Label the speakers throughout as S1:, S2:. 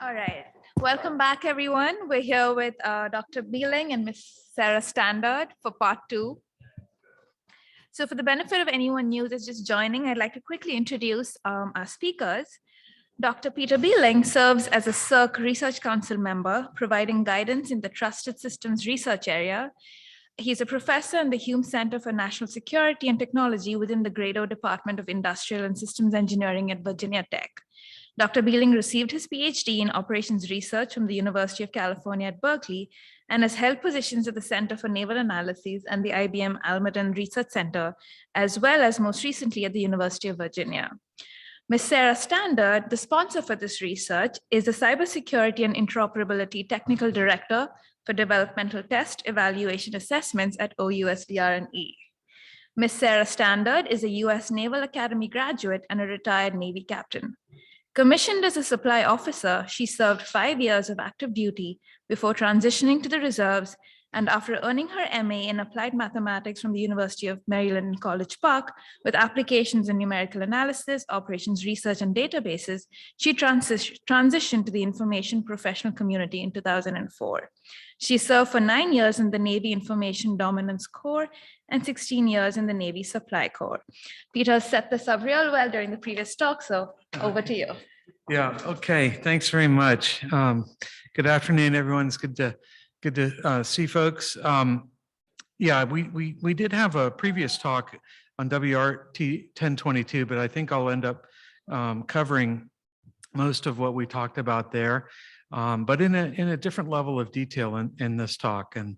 S1: All right, welcome back, everyone. We're here with Dr. Beeling and Ms. Sarah Standard for part 2. So for the benefit of anyone new that's just joining, I'd like to quickly introduce our speakers. Dr. Peter Beeling serves as a CERC Research Council member, providing guidance in the Trusted Systems research area. He's a professor in the Hume Center for National Security and Technology within the Grado Department of Industrial and Systems Engineering at Virginia Tech. Dr. Beeling received his PhD in operations research from the University of California at Berkeley and has held positions at the Center for Naval Analyses and the IBM Almaden Research Center, as well as most recently at the University of Virginia. Ms. Sarah Standard, the sponsor for this research, is the Cybersecurity and Interoperability Technical Director for Developmental Test Evaluation Assessments at OUS DRE. Ms. Sarah Standard is a U.S. Naval Academy graduate and a retired Navy captain. Commissioned as a supply officer, she served 5 years of active duty before transitioning to the reserves, and after earning her MA in Applied Mathematics from the University of Maryland in College Park with applications in numerical analysis, operations research, and databases, she transitioned to the information professional community in 2004. She served for 9 years in the Navy Information Dominance Corps and 16 years in the Navy Supply Corps. Peter set this up real well during the previous talk, so over to you.
S2: Yeah, okay, thanks very much. Good afternoon, everyone. It's good to see folks. Yeah, we did have a previous talk on WRT-1072, but I think I'll end up covering most of what we talked about there, but in a different level of detail in this talk. And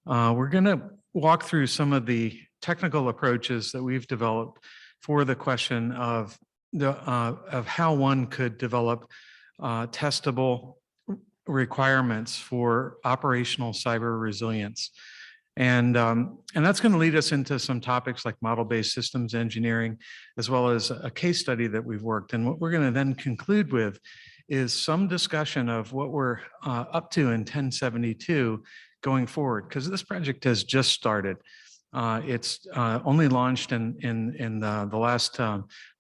S2: we're going to walk through some of the technical approaches that we've developed for the question of how one could develop testable requirements for operational cyber resilience. And that's going to lead us into some topics like model-based systems engineering, as well as a case study that we've worked. And what we're going to then conclude with is some discussion of what we're up to in 1072 going forward, because this project has just started. It's only launched in the last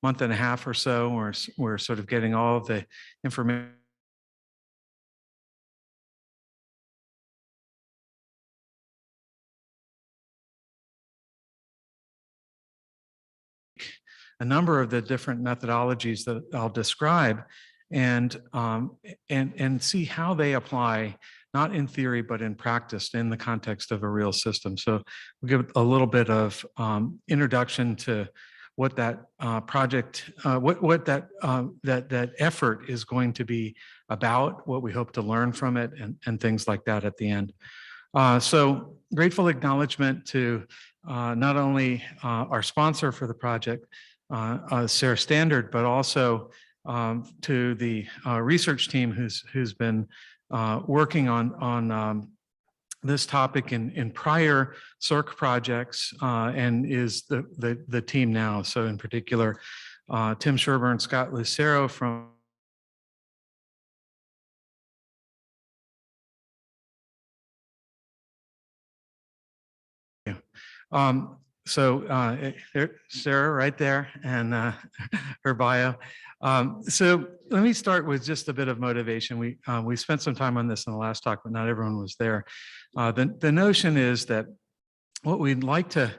S2: month and a half or so. We're sort of getting all of the information. A number of the different methodologies that I'll describe and see how they apply, not in theory, but in practice in the context of a real system. So we'll give a little bit of introduction to what that project, that effort is going to be about, what we hope to learn from it, and things like that at the end. So grateful acknowledgement to not only our sponsor for the project, Sarah Standard, but also to the research team who's been working on this topic in prior CERC projects and is the team now. So in particular, Tim Sherburne, Scott Lucero from So Sarah right there and her bio. So let me start with just a bit of motivation. We spent some time on this in the last talk, but not everyone was there. The notion is that what we'd like to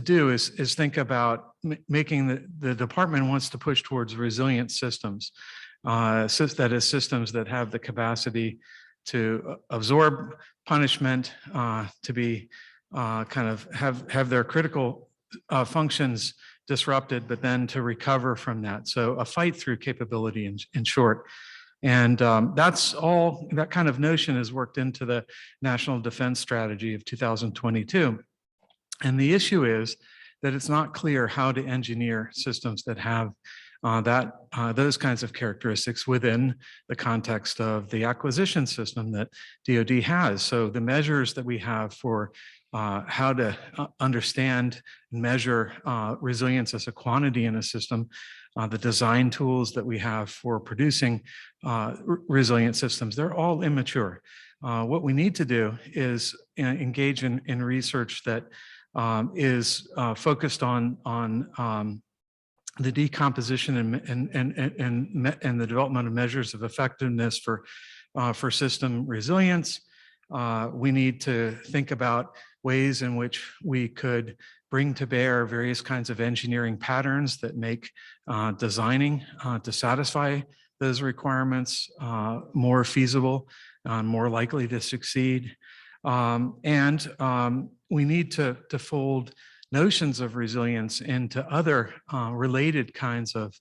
S2: do is think about making the department wants to push towards resilient systems. That is, systems that have the capacity to absorb punishment, to be kind of have their critical functions disrupted, but then to recover from that. So a fight through capability in short. And that's all, that kind of notion is worked into the National Defense Strategy of 2022. And the issue is that it's not clear how to engineer systems that have those kinds of characteristics within the context of the acquisition system that DoD has. So the measures that we have for how to understand and measure resilience as a quantity in a system, the design tools that we have for producing resilient systems, they're all immature. what we need to do is engage in research that is focused on the decomposition and the development of measures of effectiveness for system resilience. We need to think about ways in which we could bring to bear various kinds of engineering patterns that make designing to satisfy those requirements more feasible, more likely to succeed. We need to fold notions of resilience into other related kinds of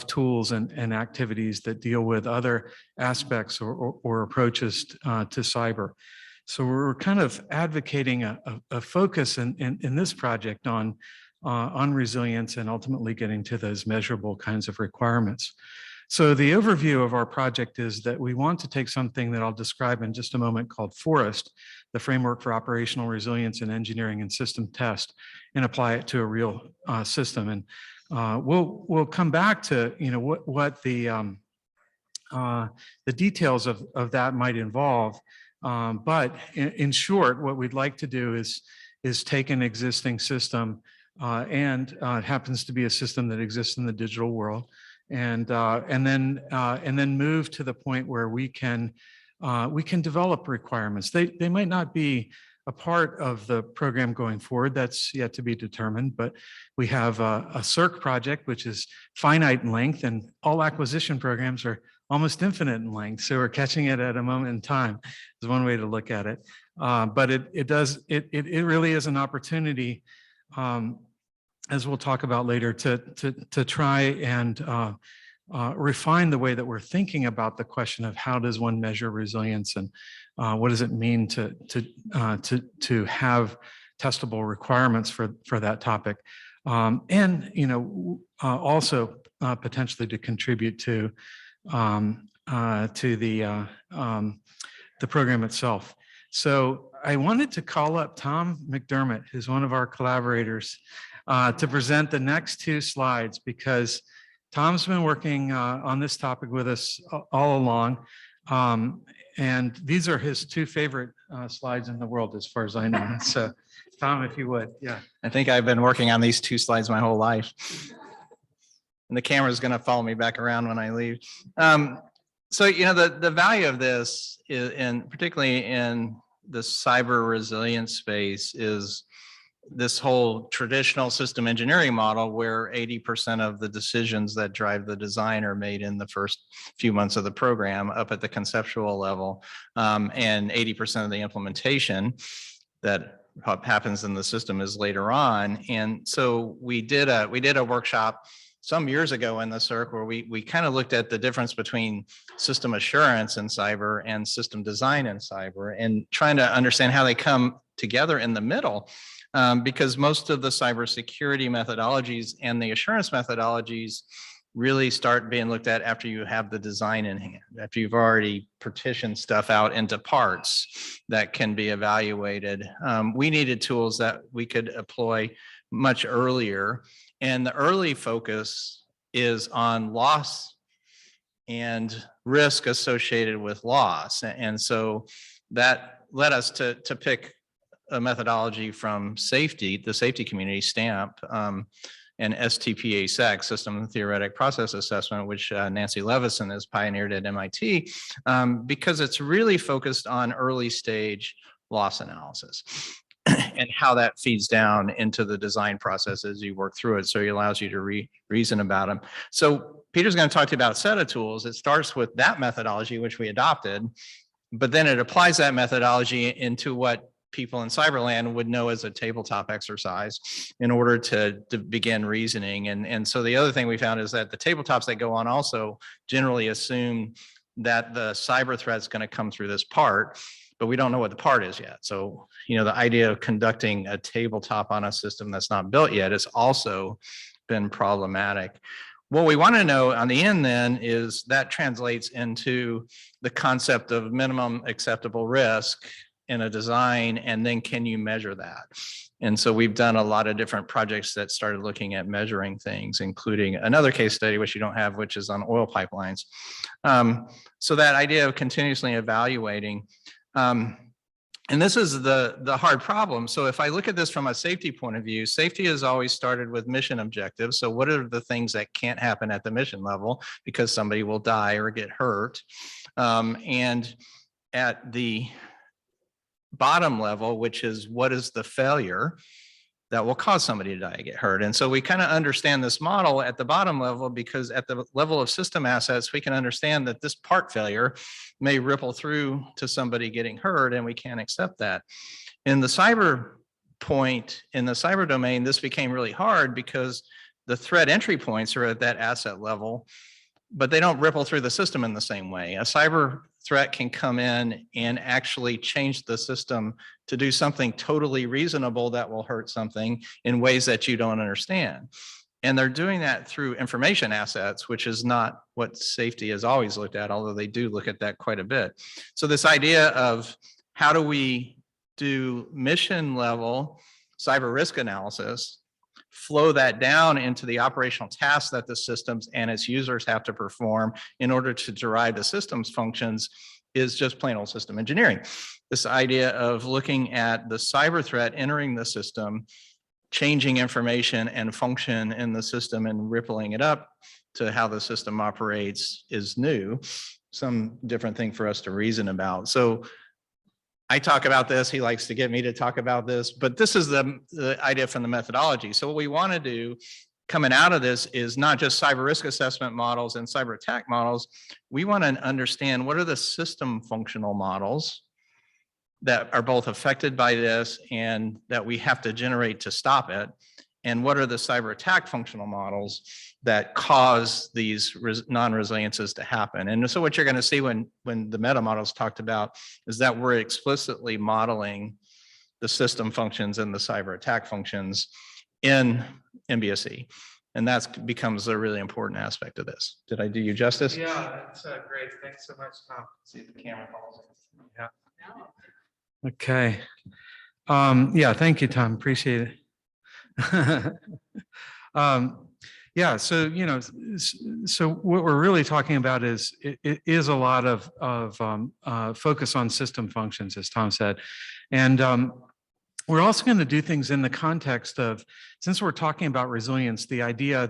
S2: tools and activities that deal with other aspects or approaches to cyber. So we're kind of advocating a focus in this project on resilience and ultimately getting to those measurable kinds of requirements. So the overview of our project is that we want to take something that I'll describe in just a moment called FOREST, the Framework for Operational Resilience in Engineering and System Test, and apply it to a real system. And we'll come back to what the details of that might involve. But in short, what we'd like to do is take an existing system, and it happens to be a system that exists in the digital world, and then move to the point where we can develop requirements. They might not be a part of the program going forward. That's yet to be determined, but we have a CERC project, which is finite in length, and all acquisition programs are almost infinite in length. So we're catching it at a moment in time is one way to look at it. But it really is an opportunity, as we'll talk about later, to try and refine the way that we're thinking about the question of how does one measure resilience, and what does it mean to have testable requirements for that topic, and also potentially to contribute to the program itself. So I wanted to call up Tom McDermott, who's one of our collaborators, to present the next two slides, because Tom's been working on this topic with us all along. And these are his two favorite slides in the world, as far as I know. So Tom, if you would. Yeah.
S3: I think I've been working on these two slides my whole life. And the camera is going to follow me back around when I leave. So, the value of this is, and particularly in the cyber resilience space, is this whole traditional system engineering model where 80% of the decisions that drive the design are made in the first few months of the program up at the conceptual level, and 80% of the implementation that happens in the system is later on. And so we did a workshop some years ago in the CERC where we kind of looked at the difference between system assurance in cyber and system design in cyber, and trying to understand how they come together in the middle. Because most of the cybersecurity methodologies and the assurance methodologies really start being looked at after you have the design in hand, after you've already partitioned stuff out into parts that can be evaluated. We needed tools that we could employ much earlier, and the early focus is on loss and risk associated with loss. And so that led us to pick a methodology from the safety community, STAMP, and STPA-SEC, System Theoretic Process Assessment, which Nancy Levison has pioneered at MIT, because it's really focused on early stage loss analysis and how that feeds down into the design process as you work through it. So it allows you to reason about them. So Peter's going to talk to you about a set of tools. It starts with that methodology, which we adopted, but then it applies that methodology into what people in cyberland would know as a tabletop exercise in order to begin reasoning. And so the other thing we found is that the tabletops that go on also generally assume that the cyber threat's going to come through this part, but we don't know what the part is yet. So, the idea of conducting a tabletop on a system that's not built yet has also been problematic. What we want to know on the end then is that translates into the concept of minimum acceptable risk in a design, and then can you measure that? And so we've done a lot of different projects that started looking at measuring things, including another case study, which you don't have, which is on oil pipelines. So that idea of continuously evaluating, And this is the hard problem. So if I look at this from a safety point of view, safety has always started with mission objectives. So what are the things that can't happen at the mission level because somebody will die or get hurt? And at the bottom level, which is what is the failure that will cause somebody to die or get hurt. And so we kind of understand this model at the bottom level because at the level of system assets, we can understand that this part failure may ripple through to somebody getting hurt, and we can't accept that. In the cyber point, in the cyber domain, this became really hard because the threat entry points are at that asset level, but they don't ripple through the system in the same way. A cyber threat can come in and actually change the system to do something totally reasonable that will hurt something in ways that you don't understand. And they're doing that through information assets, which is not what safety has always looked at, although they do look at that quite a bit. So this idea of how do we do mission level cyber risk analysis, flow that down into the operational tasks that the systems and its users have to perform in order to derive the systems functions is just plain old system engineering. This idea of looking at the cyber threat entering the system, changing information and function in the system and rippling it up to how the system operates is new, some different thing for us to reason about. So I talk about this, he likes to get me to talk about this, but this is the idea from the methodology. So what we want to do coming out of this is not just cyber risk assessment models and cyber attack models. We want to understand what are the system functional models that are both affected by this and that we have to generate to stop it. And what are the cyber attack functional models that cause these non-resiliences to happen? And so what you're going to see when the meta models talked about is that we're explicitly modeling the system functions and the cyber attack functions in MBSE. And that becomes a really important aspect of this. Did I do you justice?
S2: Yeah, that's great. Thanks so much, Tom.
S3: See if the camera falls in.
S2: Yeah. Okay. Yeah, thank you, Tom. Appreciate it. Yeah, so so what we're really talking about is is a lot of focus on system functions, as Tom said, and we're also going to do things in the context of, since we're talking about resilience, the idea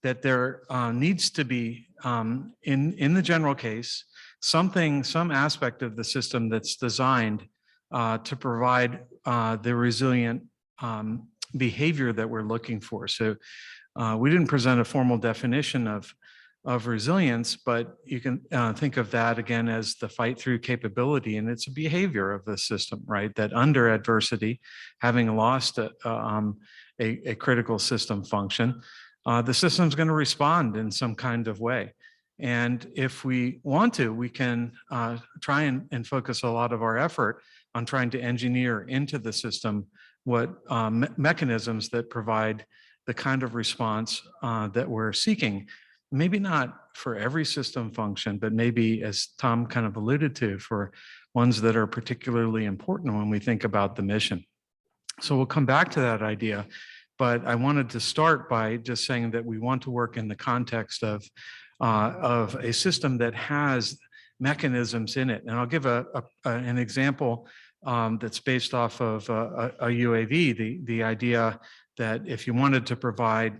S2: that there needs to be in the general case some aspect of the system that's designed to provide the resilient behavior that we're looking for. So we didn't present a formal definition of resilience, but you can think of that again as the fight through capability, and it's a behavior of the system, right? That under adversity, having lost a critical system function, the system's going to respond in some kind of way. And if we want to, we can try and focus a lot of our effort on trying to engineer into the system what mechanisms that provide the kind of response that we're seeking. Maybe not for every system function, but maybe, as Tom kind of alluded to, for ones that are particularly important when we think about the mission. So we'll come back to that idea, but I wanted to start by just saying that we want to work in the context of a system that has mechanisms in it. And I'll give an example that's based off of a UAV, the idea that if you wanted to provide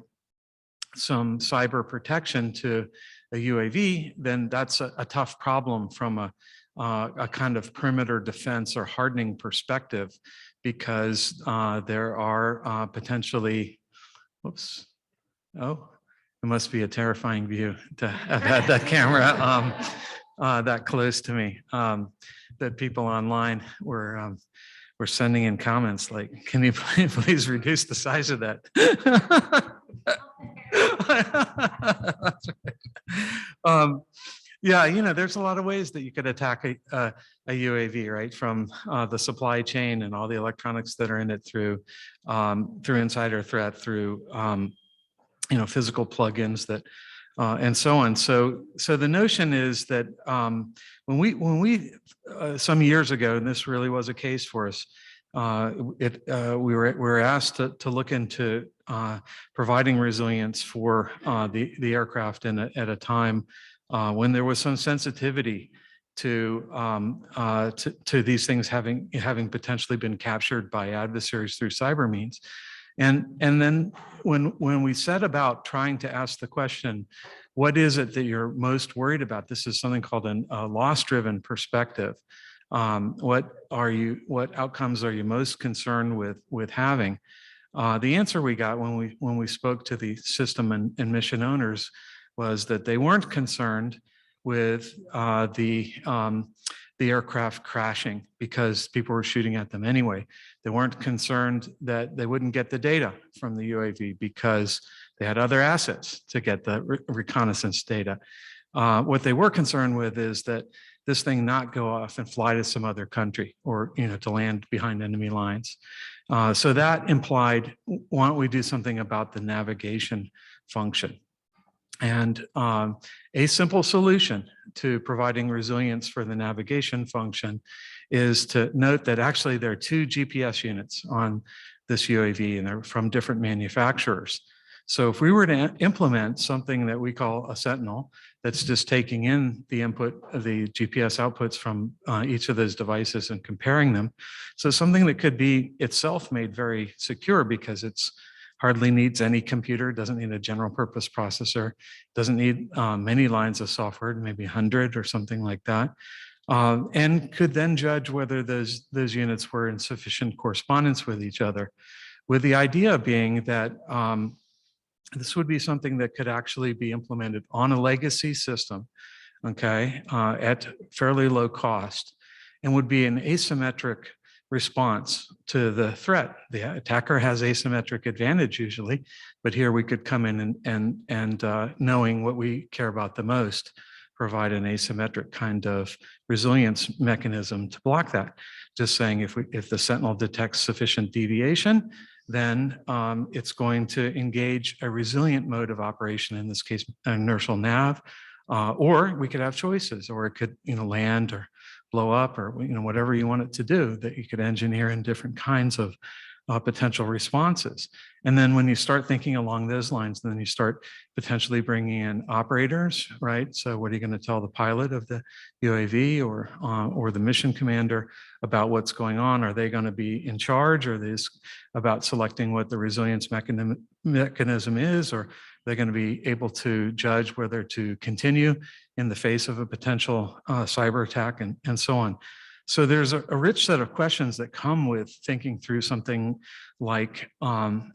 S2: some cyber protection to a UAV, then that's a tough problem from a kind of perimeter defense or hardening perspective, because there are potentially, whoops, oh, it must be a terrifying view to have had that camera that close to me, that people online were sending in comments like, can you please reduce the size of that? That's right. Yeah, there's a lot of ways that you could attack a UAV, right? From the supply chain and all the electronics that are in it, through insider threat, through physical plugins that and so on. So the notion is that when we some years ago, and this really was a case for us, we were asked to look into providing resilience for the aircraft at a time when there was some sensitivity to these things having potentially been captured by adversaries through cyber means. And then when we set about trying to ask the question, what is it that you're most worried about? This is something called a loss-driven perspective. What outcomes are you most concerned with having? The answer we got when we spoke to the system and mission owners was that they weren't concerned with the aircraft crashing because people were shooting at them anyway. They weren't concerned that they wouldn't get the data from the UAV because they had other assets to get the reconnaissance data. What they were concerned with is that this thing not go off and fly to some other country or to land behind enemy lines. So that implied, why don't we do something about the navigation function? And a simple solution to providing resilience for the navigation function is to note that actually there are two GPS units on this UAV and they're from different manufacturers. So if we were to implement something that we call a Sentinel, that's just taking in the input of the GPS outputs from each of those devices and comparing them. So something that could be itself made very secure because it's hardly needs any computer, doesn't need a general purpose processor, doesn't need many lines of software, maybe 100 or something like that, and could then judge whether those units were in sufficient correspondence with each other, with the idea being that this would be something that could actually be implemented on a legacy system, okay, at fairly low cost, and would be an asymmetric response to the threat. The attacker has asymmetric advantage usually, but here we could come in and knowing what we care about the most, provide an asymmetric kind of resilience mechanism to block that. Just saying if the Sentinel detects sufficient deviation, then it's going to engage a resilient mode of operation, in this case, inertial nav, or we could have choices, or it could land or blow up or whatever you want it to do, that you could engineer in different kinds of potential responses. And then when you start thinking along those lines, then you start potentially bringing in operators, right? So what are you going to tell the pilot of the UAV or the mission commander about what's going on? Are they going to be in charge? Or are they about selecting what the resilience mechanism is? Or they're going to be able to judge whether to continue in the face of a potential cyber attack and so on. So there's a rich set of questions that come with thinking through something like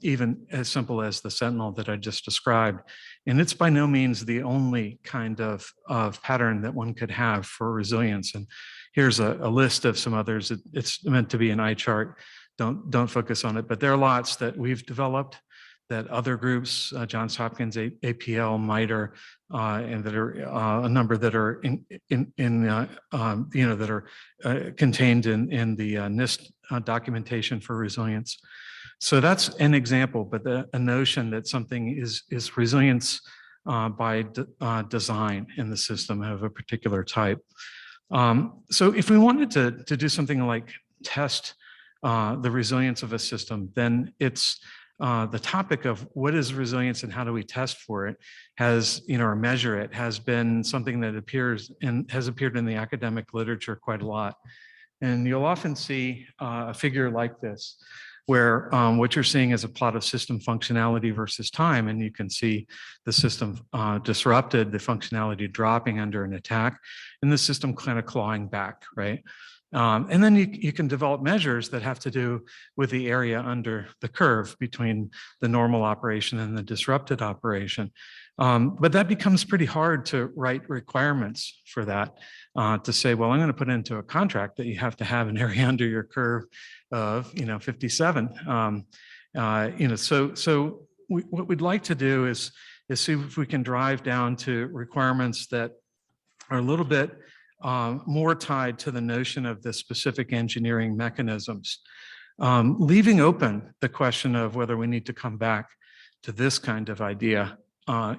S2: even as simple as the Sentinel that I just described. And it's by no means the only kind of pattern that one could have for resilience. And here's a list of some others. It's meant to be an eye chart. Don't focus on it, but there are lots that we've developed that other groups, Johns Hopkins, APL, MITRE, and that are a number that are that are contained in the NIST documentation for resilience. So that's an example, but a notion that something is resilience by design in the system of a particular type. So if we wanted to do something like test the resilience of a system, then it's the topic of what is resilience and how do we test for it has, or measure it, has been something that has appeared in the academic literature quite a lot. And you'll often see a figure like this, where what you're seeing is a plot of system functionality versus time. And you can see the system disrupted, the functionality dropping under an attack, and the system kind of clawing back, right? And then you can develop measures that have to do with the area under the curve between the normal operation and the disrupted operation. But that becomes pretty hard to write requirements for that, to say, well, I'm going to put into a contract that you have to have an area under your curve of 57. So what we'd like to do is see if we can drive down to requirements that are a little bit more tied to the notion of the specific engineering mechanisms, leaving open the question of whether we need to come back to this kind of idea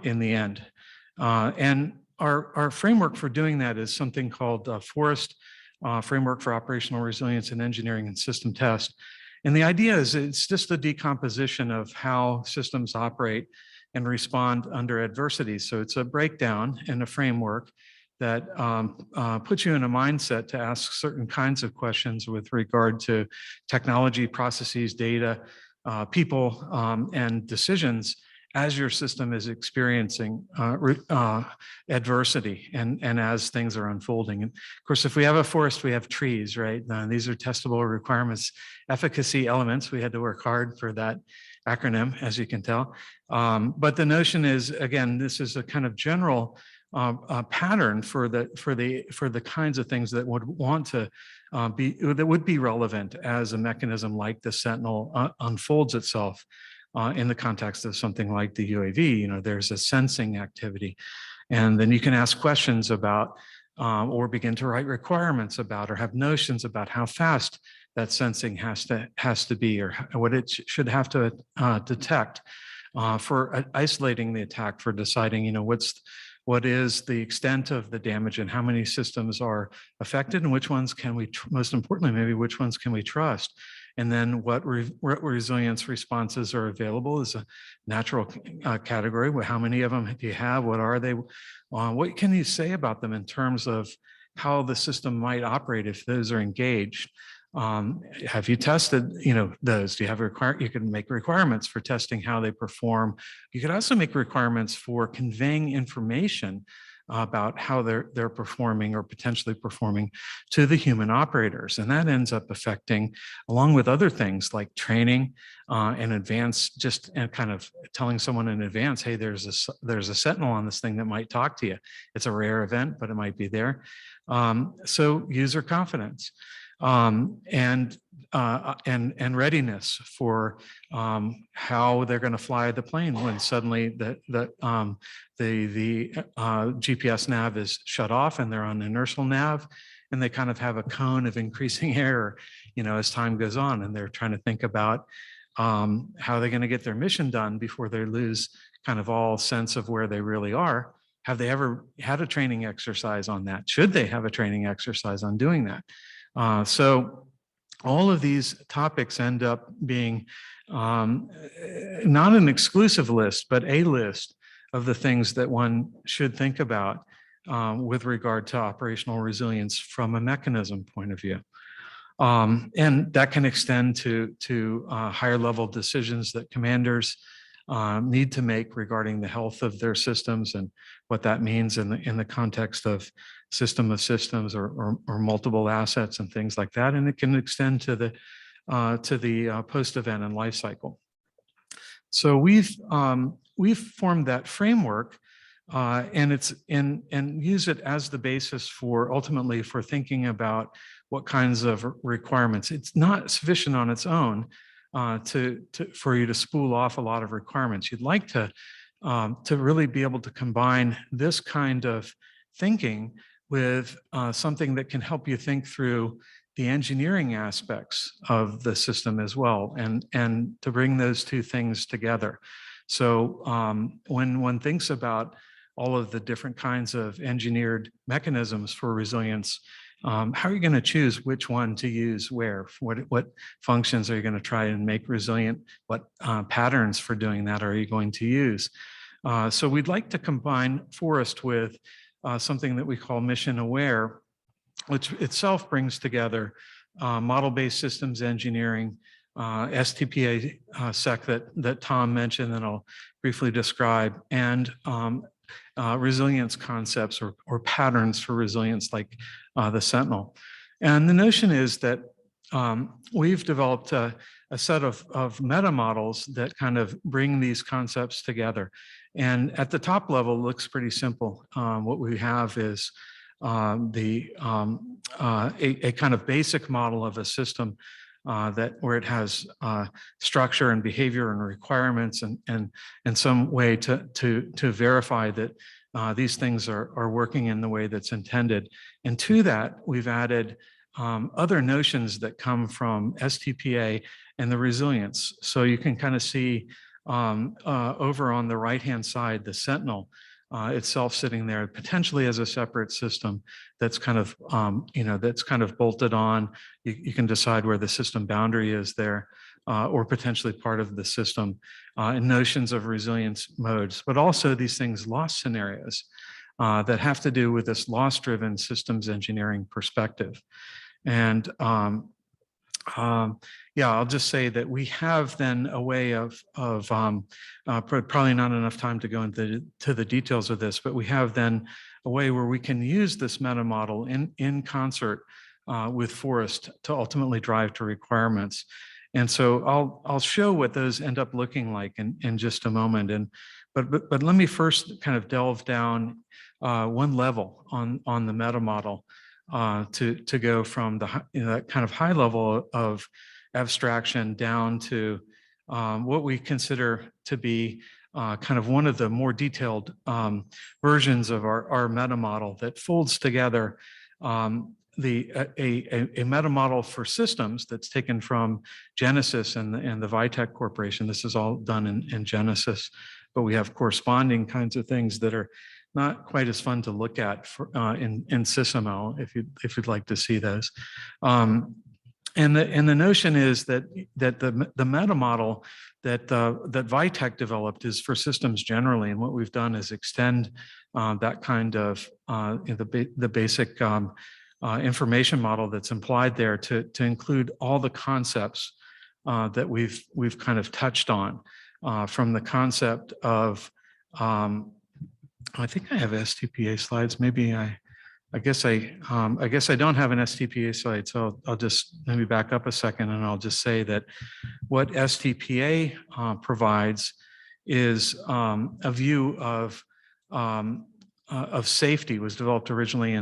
S2: in the end. And our framework for doing that is something called Forest Framework for Operational Resilience in Engineering and System Test. And the idea is it's just a decomposition of how systems operate and respond under adversity. So it's a breakdown and a framework that puts you in a mindset to ask certain kinds of questions with regard to technology, processes, data, people, and decisions as your system is experiencing adversity and as things are unfolding. And of course, if we have a forest, we have trees, right? These are testable requirements, efficacy elements. We had to work hard for that acronym, as you can tell. But the notion is, again, this is a kind of general pattern for the kinds of things that would want to that would be relevant as a mechanism like the Sentinel unfolds itself in the context of something like the UAV. You know, there's a sensing activity, and then you can ask questions about or begin to write requirements about or have notions about how fast that sensing has to be, or what it should have to detect for isolating the attack, for deciding, you know, what is the extent of the damage and how many systems are affected and which ones can we, most importantly, maybe which ones can we trust? And then what resilience responses are available is a natural category. How many of them do you have? What are they? What can you say about them in terms of how the system might operate if those are engaged? Have you tested, you know, those? Do you have you can make requirements for testing how they perform. You could also make requirements for conveying information about how they're performing or potentially performing to the human operators. And that ends up affecting, along with other things like training and advance, just and kind of telling someone in advance, hey, there's a sentinel on this thing that might talk to you. It's a rare event, but it might be there. So user confidence. And readiness for how they're going to fly the plane when suddenly the GPS nav is shut off and they're on inertial nav, and they kind of have a cone of increasing error, you know, as time goes on, and they're trying to think about how they're going to get their mission done before they lose kind of all sense of where they really are. Have they ever had a training exercise on that? Should they have a training exercise on doing that? So all of these topics end up being not an exclusive list, but a list of the things that one should think about with regard to operational resilience from a mechanism point of view. And that can extend to higher level decisions that commanders need to make regarding the health of their systems and what that means in the context of system of systems or multiple assets and things like that. And it can extend to the post-event and life cycle. So we've formed that framework and use it as the basis for ultimately for thinking about what kinds of requirements. It's not sufficient on its own for you to spool off a lot of requirements. You'd like to really be able to combine this kind of thinking with something that can help you think through the engineering aspects of the system as well, and to bring those two things together. So when one thinks about all of the different kinds of engineered mechanisms for resilience, how are you going to choose which one to use where? What functions are you going to try and make resilient? What patterns for doing that are you going to use? So we'd like to combine Forest with something that we call mission aware, which itself brings together model-based systems engineering, STPA sec that Tom mentioned that I'll briefly describe, and resilience concepts or patterns for resilience like the Sentinel. And the notion is that we've developed a set of meta models that kind of bring these concepts together. And at the top level, it looks pretty simple. What we have is a kind of basic model of a system where it has structure and behavior and requirements and some way to verify that these things are working in the way that's intended. And to that, we've added other notions that come from STPA and the resilience. So you can kind of see over on the right-hand side, the Sentinel itself sitting there potentially as a separate system that's kind of, that's kind of bolted on. You can decide where the system boundary is there or potentially part of the system and notions of resilience modes, but also these things loss scenarios. that have to do with this loss-driven systems engineering perspective. And yeah, I'll just say that we have then a way of probably not enough time to go into the details of this, but we have then a way where we can use this meta model in concert with Forest to ultimately drive to requirements. And so I'll show what those end up looking like in just a moment. But let me first kind of delve down one level on the meta model to go from the that kind of high level of abstraction down to what we consider to be kind of one of the more detailed versions of our meta model that folds together a meta model for systems that's taken from Genesis and the Vitek Corporation. This is all done in Genesis, but we have corresponding kinds of things that are not quite as fun to look at in SysML if you'd like to see those. And the notion is that the meta model that Vitek developed is for systems generally, and what we've done is extend that kind of the basic information model that's implied there to include all the concepts that we've kind of touched on, from the concept of I think I have STPA slides. Maybe I guess I don't have an STPA slide, so I'll just maybe back up a second, and I'll just say that what STPA provides is a view of safety. It was developed originally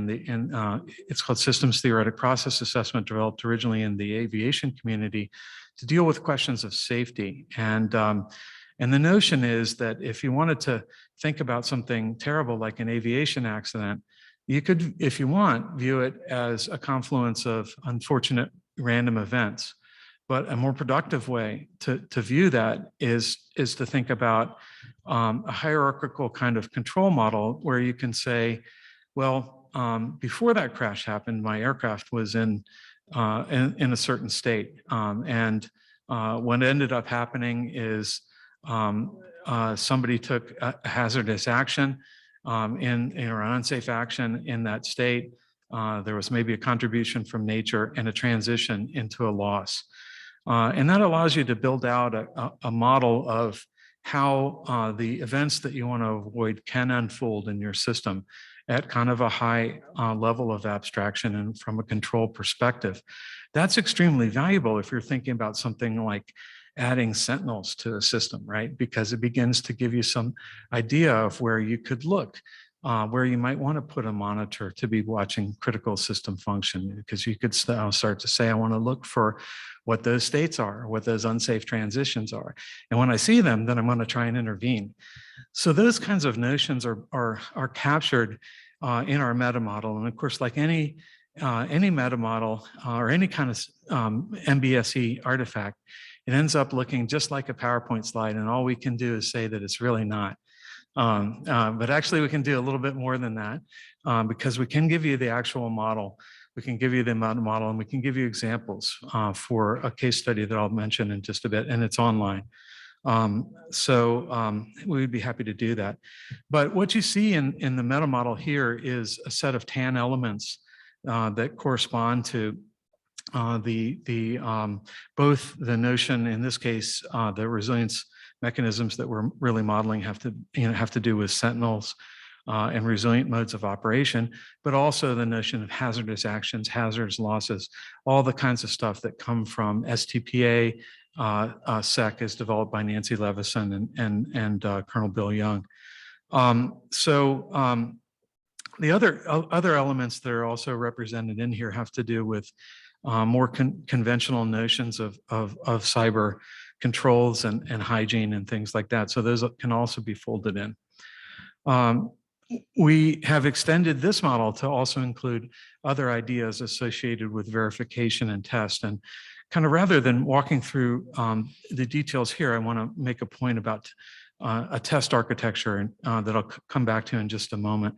S2: it's called Systems Theoretic Process Assessment, developed originally in the aviation community to deal with questions of safety. And the notion is that if you wanted to think about something terrible like an aviation accident, you could, if you want, view it as a confluence of unfortunate random events. But a more productive way to view that is to think about a hierarchical kind of control model where you can say, well, before that crash happened, my aircraft was in a certain state. And what ended up happening is somebody took a hazardous action or an unsafe action in that state. There was maybe a contribution from nature and a transition into a loss. And that allows you to build out a model of how the events that you want to avoid can unfold in your system at kind of a high level of abstraction and from a control perspective. That's extremely valuable if you're thinking about something like adding sentinels to a system, right? Because it begins to give you some idea of where you could look, where you might want to put a monitor to be watching critical system function, because you could start to say, I want to look for what those states are, what those unsafe transitions are. And when I see them, then I'm going to try and intervene. So those kinds of notions are captured in our meta model. And of course, like any meta model or any kind of MBSE artifact, it ends up looking just like a PowerPoint slide, and all we can do is say that it's really not. But actually, we can do a little bit more than that because we can give you the actual model. We can give you the model, and we can give you examples for a case study that I'll mention in just a bit, and it's online. So we would be happy to do that. But what you see in the meta model here is a set of TAN elements that correspond to both the notion, in this case, the resilience mechanisms that we're really modeling have to do with sentinels and resilient modes of operation, but also the notion of hazardous actions, hazards, losses, all the kinds of stuff that come from STPA. SEC is developed by Nancy Levison and Colonel Bill Young. The other elements that are also represented in here have to do with more conventional notions of cyber controls and hygiene and things like that. So those can also be folded in. We have extended this model to also include other ideas associated with verification and test. And kind of rather than walking through the details here, I want to make a point about a test architecture that I'll come back to in just a moment.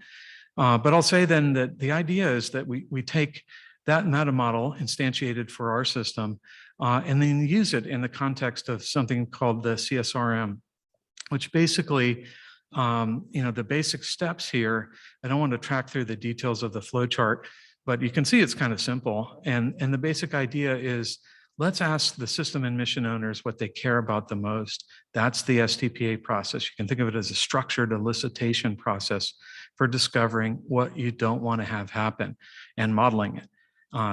S2: But I'll say then that the idea is that we take that meta model instantiated for our system and then use it in the context of something called the CSRM, which basically the basic steps here, I don't want to track through the details of the flow chart, but you can see it's kind of simple. And the basic idea is, let's ask the system and mission owners what they care about the most. That's the STPA process. You can think of it as a structured elicitation process for discovering what you don't want to have happen and modeling it.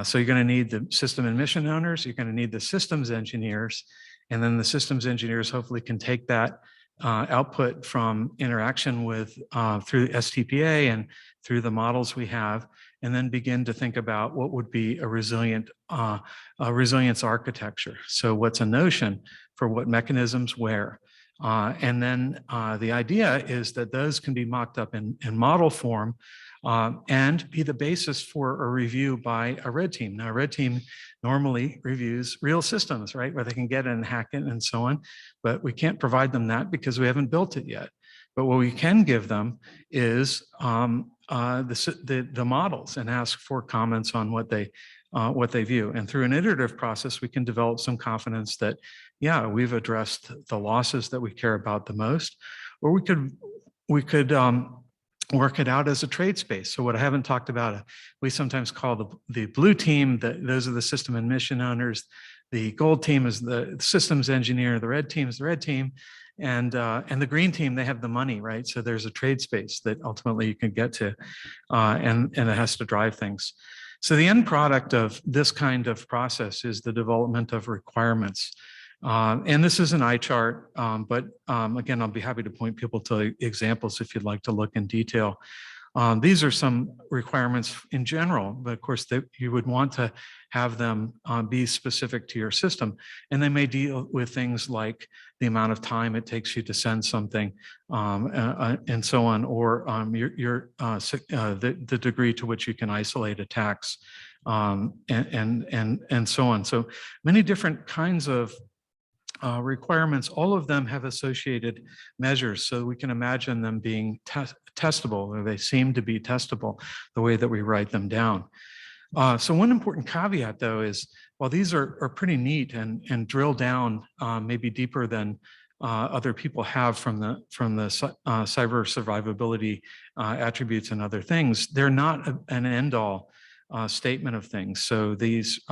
S2: So you're going to need the system and mission owners. You're going to need the systems engineers. And then the systems engineers hopefully can take that output from interaction with through STPA and through the models we have, and then begin to think about what would be a resilience architecture. So what's a notion for what mechanisms where? And then the idea is that those can be mocked up in model form and be the basis for a review by a red team. Now, a red team normally reviews real systems, right, where they can get in and hack it and so on, but we can't provide them that because we haven't built it yet. But what we can give them is the models and ask for comments on what they view. And through an iterative process, we can develop some confidence that, yeah, we've addressed the losses that we care about the most, or we could work it out as a trade space. So what I haven't talked about, we sometimes call the blue team, those are the system and mission owners. The gold team is the systems engineer, the red team is the red team, and the green team, they have the money, right? So there's a trade space that ultimately you can get to, and it has to drive things. So the end product of this kind of process is the development of requirements. And this is an eye chart, but again, I'll be happy to point people to examples if you'd like to look in detail. These are some requirements in general, but of course you would want to have them be specific to your system. And they may deal with things like the amount of time it takes you to send something and so on, or the degree to which you can isolate attacks and so on. So many different kinds of requirements, all of them have associated measures. So we can imagine them being testable, or they seem to be testable the way that we write them down. So one important caveat though is, while these are pretty neat and drill down maybe deeper than other people have from the cyber survivability attributes and other things, they're not an end all statement of things. So these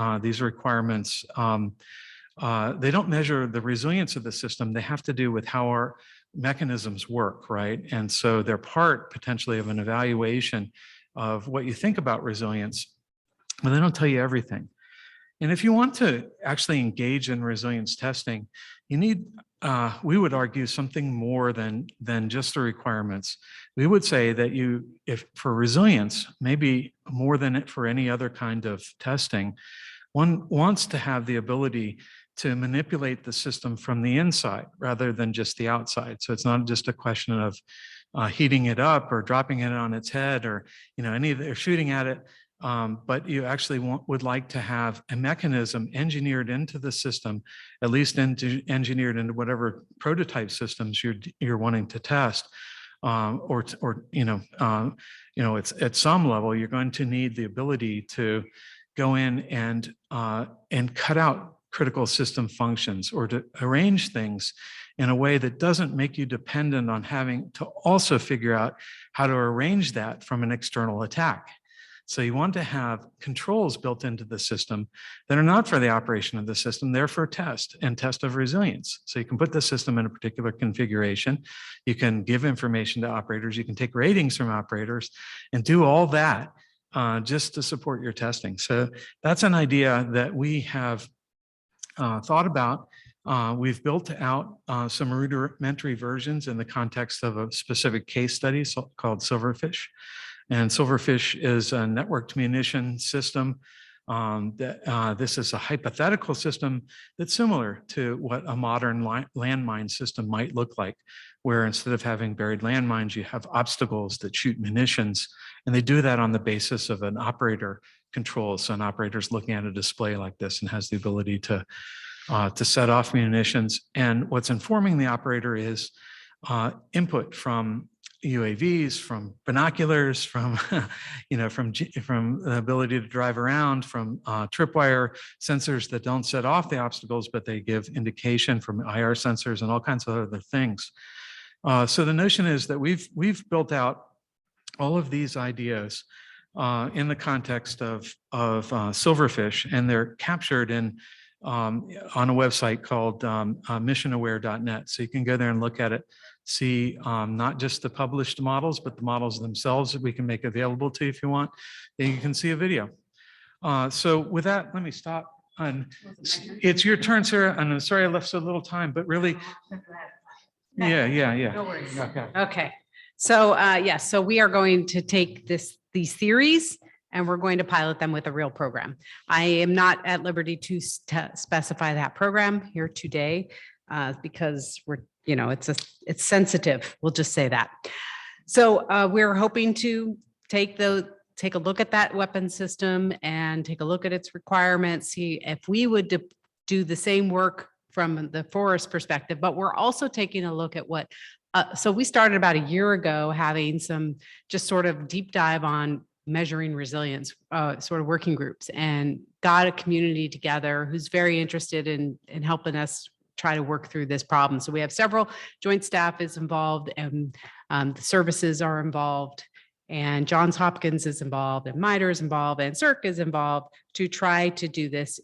S2: requirements, they don't measure the resilience of the system. They have to do with how our mechanisms work, right? And so they're part potentially of an evaluation of what you think about resilience, but they don't tell you everything. And if you want to actually engage in resilience testing, you need, we would argue, something more than just the requirements. We would say that if for resilience, maybe more than for any other kind of testing, one wants to have the ability to manipulate the system from the inside rather than just the outside. So it's not just a question of heating it up or dropping it on its head or or shooting at it, but you actually would like to have a mechanism engineered into the system, at least engineered into whatever prototype systems you're wanting to test, it's at some level you're going to need the ability to go in and cut out critical system functions, or to arrange things in a way that doesn't make you dependent on having to also figure out how to arrange that from an external attack. So you want to have controls built into the system that are not for the operation of the system, they're for test and test of resilience. So you can put the system in a particular configuration, you can give information to operators, you can take ratings from operators and do all that just to support your testing. So that's an idea that we have thought about. We've built out some rudimentary versions in the context of a specific case study called Silverfish. And Silverfish is a networked munition system. This is a hypothetical system that's similar to what a modern landmine system might look like, where instead of having buried landmines, you have obstacles that shoot munitions. And they do that on the basis of an operator control. So an operator's looking at a display like this and has the ability to set off munitions. And what's informing the operator is input from UAVs, from binoculars, from from the ability to drive around, from tripwire sensors that don't set off the obstacles, but they give indication, from IR sensors and all kinds of other things. So the notion is that we've built out all of these ideas in the context of Silverfish, and they're captured in on a website called missionaware.net. So you can go there and look at it, see not just the published models, but the models themselves that we can make available to you if you want. And you can see a video. So with that, let me stop. And it's your turn, Sarah. And I'm sorry I left so little time, but really, yeah.
S4: No worries.
S2: Okay.
S4: Okay. So, yes, so we are going to take these theories and we're going to pilot them with a real program. I am not at liberty to specify that program here today because it's sensitive. We'll just say that. So we're hoping to take a look at that weapon system and take a look at its requirements, see if we would do the same work from the forest perspective, but we're also taking a look at what, so we started about a year ago having some just sort of deep dive on measuring resilience, sort of working groups, and got a community together who's very interested in helping us try to work through this problem. So we have several joint staff is involved, and the services are involved, and Johns Hopkins is involved, and MITRE is involved, and CERC is involved to try to do this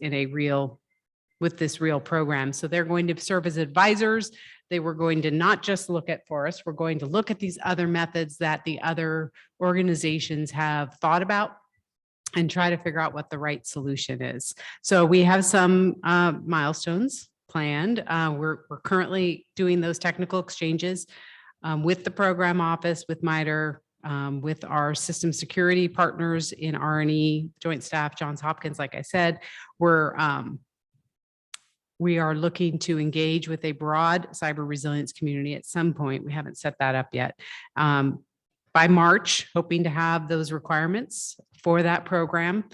S4: with this real program. So they're going to serve as advisors. They were going to not just look at forests, we're going to look at these other methods that the other organizations have thought about and try to figure out what the right solution is. So we have some milestones planned. We're currently doing those technical exchanges with the program office, with MITRE, with our system security partners in R&E, joint staff, Johns Hopkins, like I said. We are looking to engage with a broad cyber resilience community at some point. We haven't set that up yet. By March, hoping to have those requirements for that program,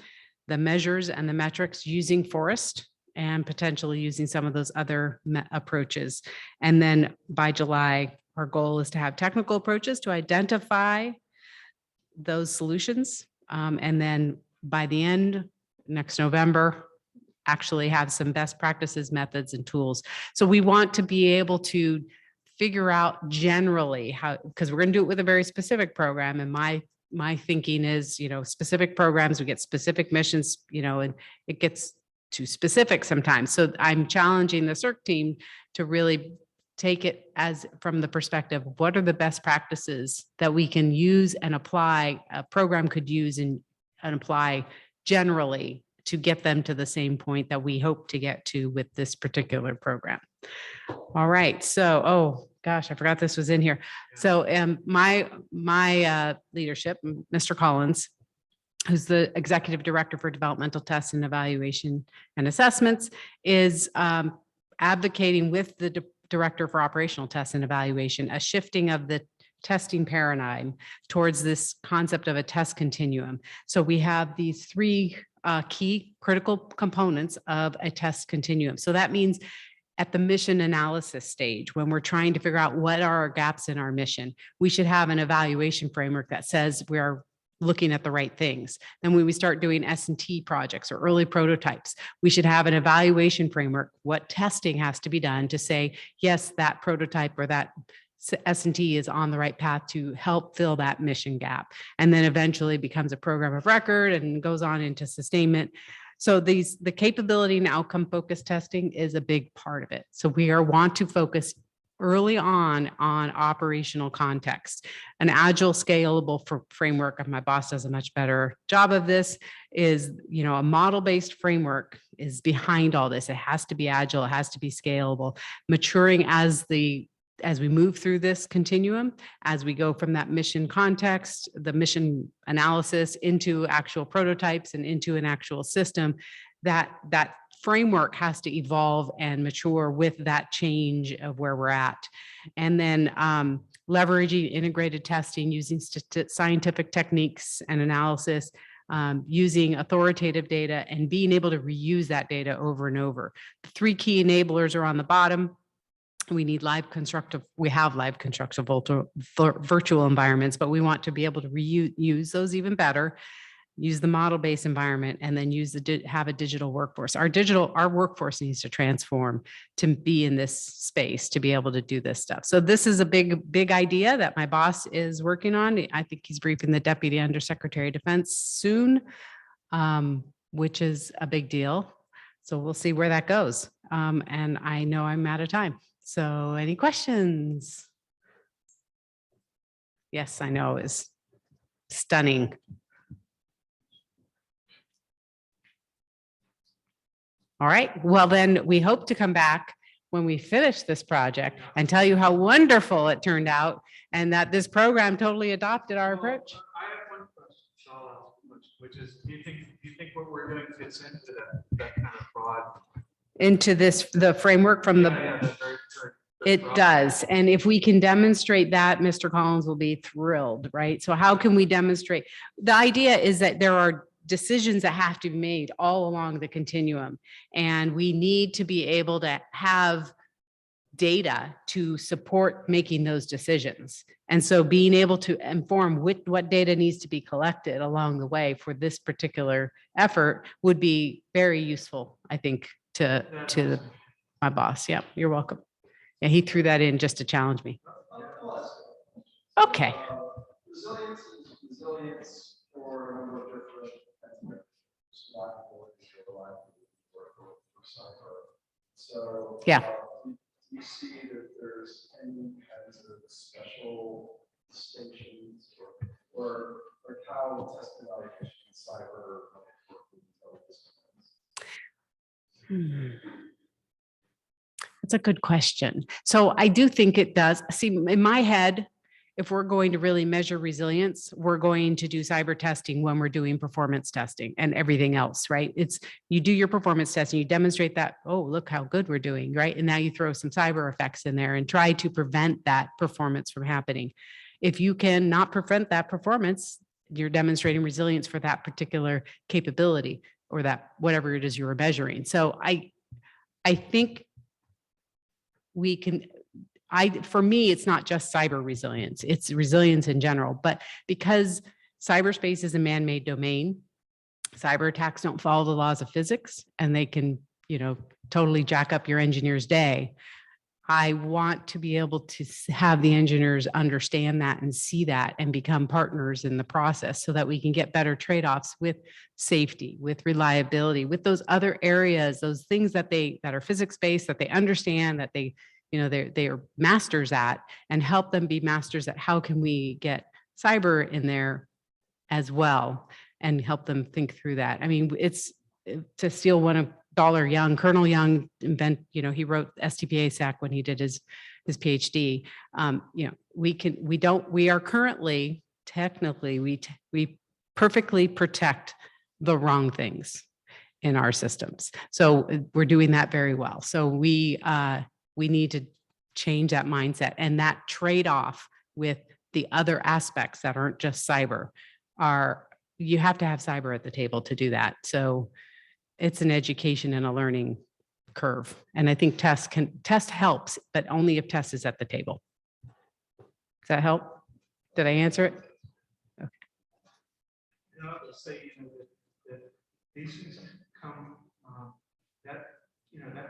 S4: the measures and the metrics using forest and potentially using some of those other approaches. And then by July, our goal is to have technical approaches to identify those solutions. And then by the end, next November, actually have some best practices, methods, and tools. So we want to be able to figure out generally how, because we're going to do it with a very specific program. And my thinking is, specific programs, we get specific missions, and it gets too specific sometimes. So I'm challenging the CERC team to really take it as from the perspective of what are the best practices that we can use and apply, a program could use and apply generally to get them to the same point that we hope to get to with this particular program. All right. So, oh gosh, I forgot this was in here. So my leadership, Mr. Collins, who's the Executive Director for Developmental Tests and Evaluation and Assessments, is advocating with the Director for Operational Tests and Evaluation, a shifting of the testing paradigm towards this concept of a test continuum. So we have these three key critical components of a test continuum. So that means at the mission analysis stage, when we're trying to figure out what are our gaps in our mission, we should have an evaluation framework that says we are looking at the right things. Then when we start doing S&T projects or early prototypes, we should have an evaluation framework, what testing has to be done to say, yes, that prototype or that S&T is on the right path to help fill that mission gap, and then eventually becomes a program of record and goes on into sustainment. So the capability and outcome focused testing is a big part of it. So we want to focus early on operational context. An agile, scalable framework, and my boss does a much better job of this, is, a model-based framework is behind all this. It has to be agile, it has to be scalable, maturing as we move through this continuum, as we go from that mission context, the mission analysis into actual prototypes and into an actual system, that framework has to evolve and mature with that change of where we're at. And then leveraging integrated testing, using scientific techniques and analysis, using authoritative data and being able to reuse that data over and over. The three key enablers are on the bottom. We need we have live constructive virtual environments, but we want to be able to reuse those even better. use the model-based environment, and then have a digital workforce. Our workforce needs to transform to be in this space, to be able to do this stuff. So this is a big idea that my boss is working on. I think he's briefing the Deputy Undersecretary of Defense soon, which is a big deal. So we'll see where that goes. And I know I'm out of time. So any questions? Yes, I know, is stunning. All right, well then we hope to come back when we finish this project and tell you how wonderful it turned out and that this program totally adopted our approach.
S2: I have one question, which is, do you think what we're doing fits into that kind of broad?
S4: Into the framework from it does. And if we can demonstrate that, Mr. Collins will be thrilled, right? So how can we demonstrate? The idea is that there are decisions that have to be made all along the continuum. And we need to be able to have data to support making those decisions. And so being able to inform what data needs to be collected along the way for this particular effort would be very useful, I think, to my boss. Yeah, you're welcome. Yeah, he threw that in just to challenge me. Okay.
S5: Resilience for a number of different so
S4: yeah.
S5: You see that there's any kinds of special distinctions or how testing automation and cyber
S4: That's a good question. So I do think it does. See, in my head, if we're going to really measure resilience, we're going to do cyber testing when we're doing performance testing and everything else, right? It's you do your performance testing, you demonstrate that, oh, look how good we're doing, right? And now you throw some cyber effects in there and try to prevent that performance from happening. If you can not prevent that performance, you're demonstrating resilience for that particular capability or that whatever it is you were measuring. So I think we can, for me, it's not just cyber resilience, it's resilience in general, but because cyberspace is a man-made domain, cyber attacks don't follow the laws of physics and they can, totally jack up your engineer's day. I want to be able to have the engineers understand that and see that and become partners in the process so that we can get better trade-offs with safety, with reliability, with those other areas, those things that are physics-based, that they understand, that they are masters at, and help them be masters at how can we get cyber in there as well and help them think through that. I mean, it's to steal one of Colonel Young he wrote STPASAC when he did his PhD. We are currently, technically, we perfectly protect the wrong things in our systems. So we're doing that very well. So we need to change that mindset, and that trade-off with the other aspects that aren't just cyber you have to have cyber at the table to do that. So it's an education and a learning curve. And I think test helps, but only if test is at the table. Does that help? Did I answer it? Okay.
S2: I'll just say, that these things come, that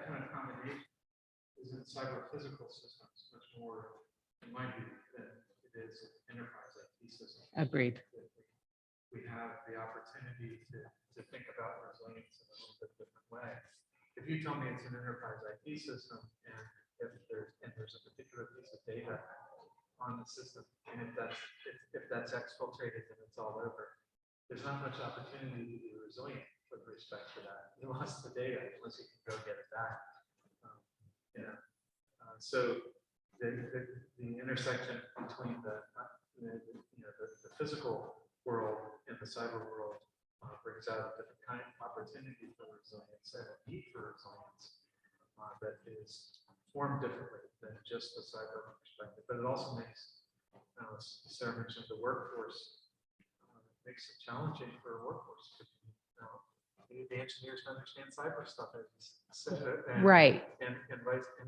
S2: kind of combination is in cyber physical systems much more, in my view, than it is in enterprise IT systems.
S4: Agreed.
S2: We have the opportunity to think about resilience in a little bit different way. If you tell me it's an enterprise IT system and if there's a particular piece of data on the system, and if that's exfiltrated and it's all over, there's not much opportunity to be resilient with respect to that. You lost the data unless you can go get it back. So the intersection between the physical world and the cyber world brings out a different kind of opportunity for resilience and a need for resilience that is formed differently than just the cyber perspective. But it also makes, as Sarah mentioned, the workforce makes it challenging for a workforce. The engineers understand cyber stuff,
S4: right?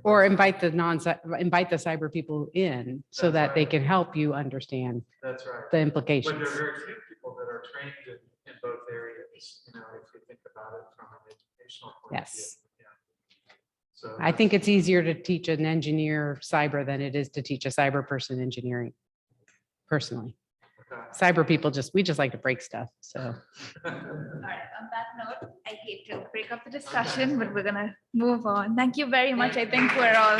S4: Or invite the cyber people in so that they can help you understand.
S2: That's right.
S4: The implications.
S2: But there are very few people that are trained in in both areas, you know, if you think about it from an educational point of view.
S4: Yes.
S2: Yeah. So
S4: I think it's easier to teach an engineer cyber than it is to teach a cyber person engineering, personally. Cyber people we just like to break stuff, so.
S1: All right, on that note, I hate to break up the discussion, but we're gonna move on. Thank you very much. I think we're all